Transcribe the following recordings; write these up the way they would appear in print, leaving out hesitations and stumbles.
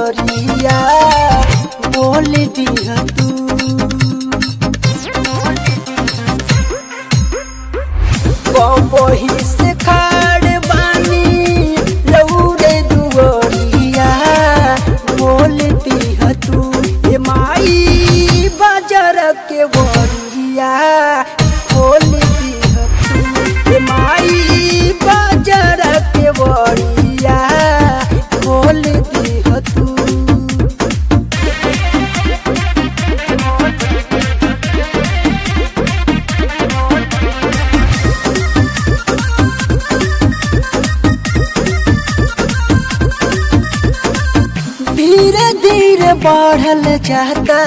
वरिया बोल दिया तू। बही से खाड़ बानी लौरे दुवरिया बोल दिया तू। ए माई बाजार के वरिया बोल दिया तू। ए माई बाजार के वरिया बोल दिया तू। धीरे धीरे बढ़ल जाता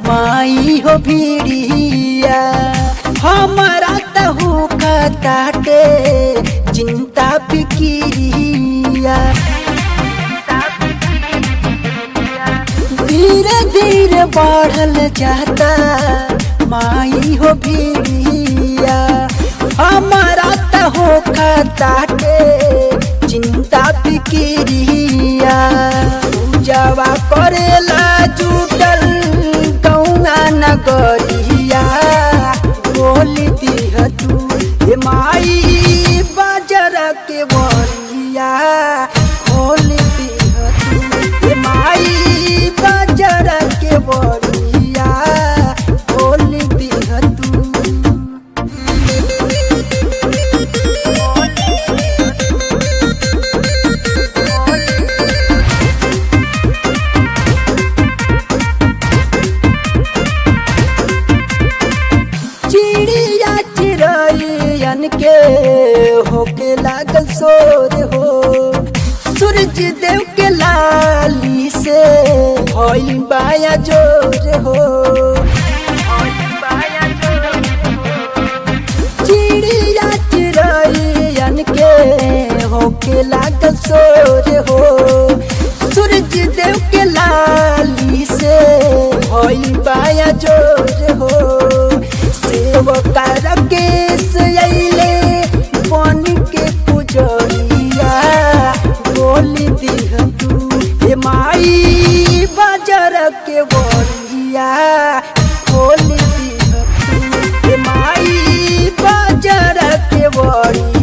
माई हो भीड़िया हमारा तहु का ताटे चिंता फिकिरिया। धीरे धीरे बढ़ल जाता माई हो भीड़िया हमारा तहु का ताटे चिंता फिकिरिया। पूजावा करेला जुटल गौना नगरिया बोल दिया तू। ए माई बाजार के वरिया बोल दिया तू। ए माई बाजार के वरिया बोल दिया तू। चिड़िया चिड़ैयन के होके लागल शोर हो सूरज देव के लाली से भइल बाया जोर हो। चिड़िया चिड़ैयन के होके लागल शोर हो सूरज देव के लाली से भइल बाया जोर हो। सेवकार केस अइले बन के पुजरिया बोल दिया तू। ए माई बाजार के वरिया बोल दिया तू। ए माई बाजार के वरिया